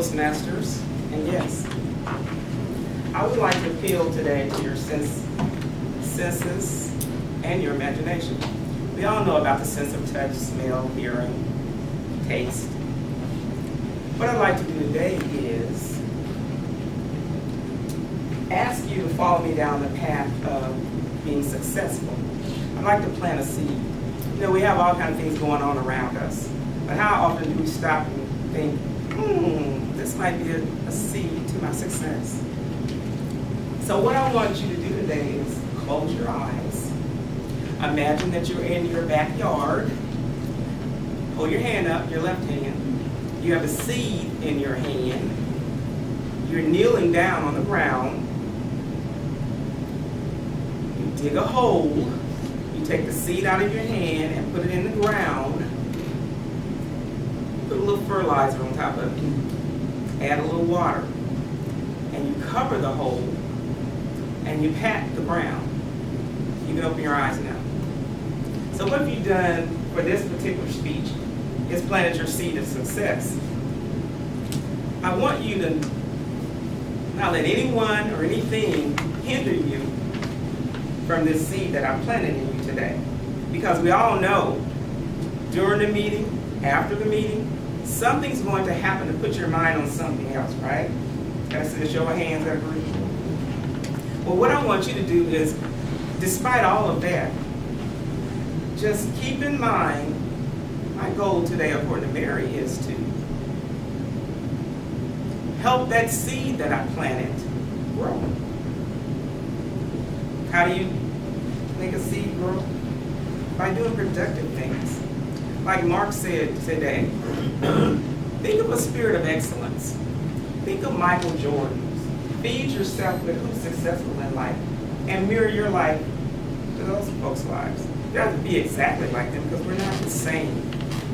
Toastmasters, and yes, I would like to appeal today to your senses and your imagination. We all know about the sense of touch, smell, hearing, taste. What I'd like to do today is ask you to follow me down the path of being successful. I'd like to plant a seed. You know, we have all kinds of things going on around us, but how often do we stop and think, this might be a seed to my success? So what I want you to do today is close your eyes. Imagine that you're in your backyard. Hold your hand up, your left hand. You have a seed in your hand. You're kneeling down on the ground. You dig a hole. You take the seed out of your hand and put it in the ground. Put a little fertilizer on top of it. Add a little water. And you cover the hole and you pat the ground. You can open your eyes now. So what have you done for this particular speech is planted your seed of success. I want you to not let anyone or anything hinder you from this seed that I planted in you today. Because we all know during the meeting, after the meeting, something's going to happen to put your mind on something else, right? Can I see a show of hands that agree? Well, what I want you to do is, despite all of that, just keep in mind, my goal today, according to Mary, is to help that seed that I planted grow. How do you make a seed grow? By doing productive things. Like Mark said today, think of a spirit of excellence. Think of Michael Jordan. Feed yourself with who's successful in life and mirror your life to those folks' lives. You don't have to be exactly like them because we're not the same.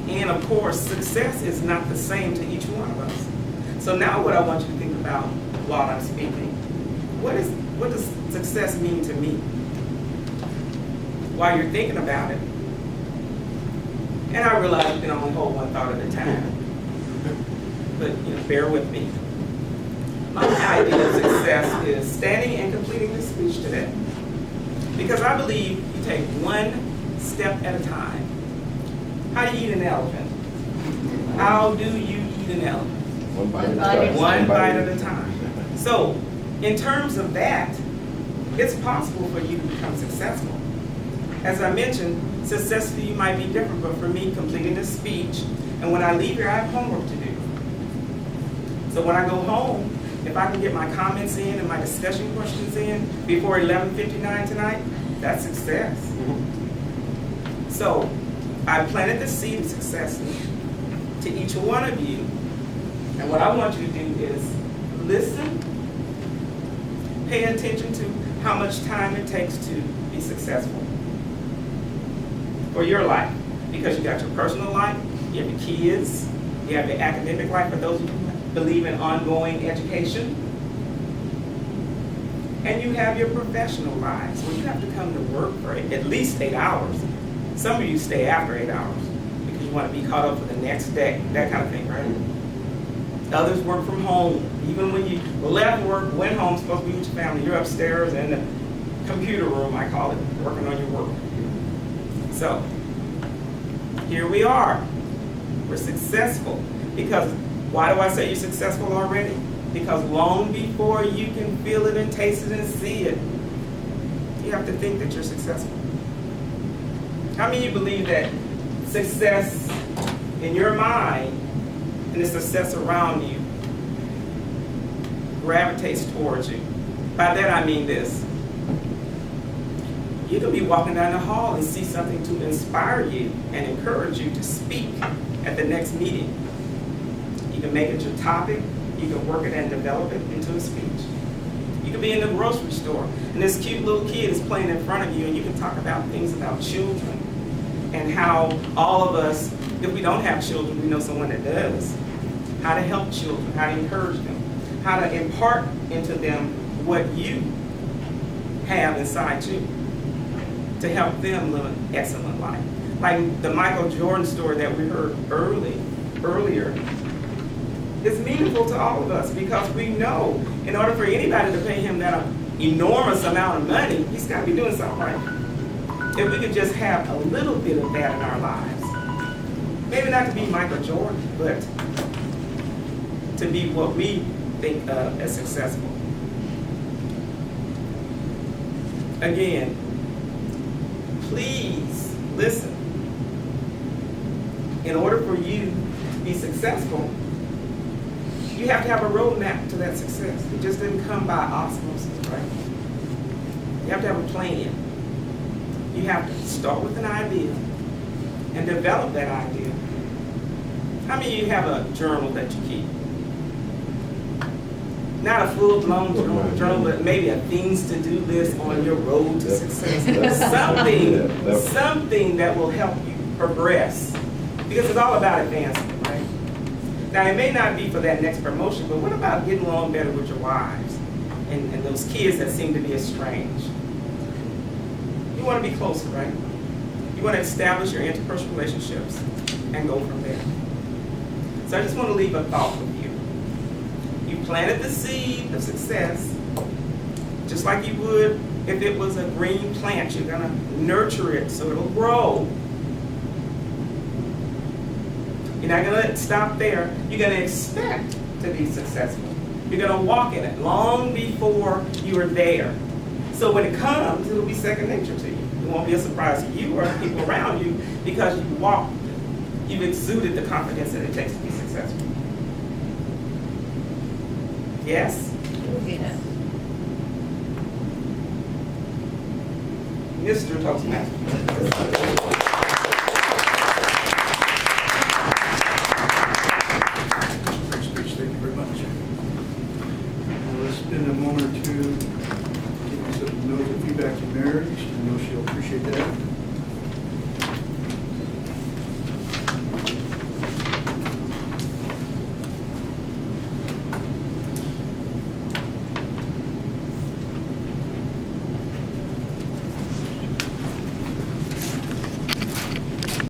And of course, success is not the same to each one of us. So now what I want you to think about while I'm speaking, what does success mean to me? While you're thinking about it, and I realize you can only hold one thought at a time, but bear with me. My idea of success is standing and completing this speech today. Because I believe you take one step at a time. How do you eat an elephant? How do you eat an elephant? One bite at a time. One bite at a time. So, in terms of that, it's possible for you to become successful. As I mentioned, success for you might be different, but for me, completing this speech, and when I leave here, I have homework to do. So when I go home, if I can get my comments in and my discussion questions in before 11:59 tonight, that's success. So I planted the seed of success to each one of you. And what I want you to do is listen, pay attention to how much time it takes to be successful for your life. Because you got your personal life, you have your kids, you have your academic life for those of you who believe in ongoing education, and you have your professional lives where you have to come to work for at least 8 hours. Some of you stay after 8 hours because you want to be caught up for the next day, that kind of thing, right? Others work from home. Even when you left work, went home, supposed to be with your family, you're upstairs in the computer room, I call it, working on your work. So, here we are. We're successful. Because, why do I say you're successful already? Because long before you can feel it and taste it and see it, you have to think that you're successful. How many of you believe that success in your mind and the success around you gravitates towards you? By that I mean this. You can be walking down the hall and see something to inspire you and encourage you to speak at the next meeting. You can make it your topic. You can work it and develop it into a speech. You could be in the grocery store and this cute little kid is playing in front of you and you can talk about things about children and how all of us, if we don't have children, we know someone that does. How to help children, how to encourage them, how to impart into them what you have inside you to help them live an excellent life. Like the Michael Jordan story that we heard earlier, is meaningful to all of us because we know in order for anybody to pay him that enormous amount of money, he's got to be doing something right. If we could just have a little bit of that in our lives, maybe not to be Michael Jordan, but to be what we think of as successful. Again, please listen. In order for you to be successful, you have to have a roadmap to that success. It just didn't come by osmosis, right? You have to have a plan. You have to start with an idea and develop that idea. How many of you have a journal that you keep? Not a full-blown journal, but maybe a things to do list on your road to success. Something that will help you progress. Because it's all about advancement, right? Now, it may not be for that next promotion, but what about getting along better with your wives and those kids that seem to be estranged? You want to be closer, right? You want to establish your interpersonal relationships and go from there. So I just want to leave a thought with you. You planted the seed of success, just like you would if it was a green plant. You're going to nurture it so it'll grow. You're not going to stop there. You're going to expect to be successful. You're going to walk in it long before you are there. So when it comes, it'll be second nature to you. It won't be a surprise to you or the people around you because you walked it. You've exuded the confidence that it takes to be successful. Yes? Yes. Mr. Toastmaster.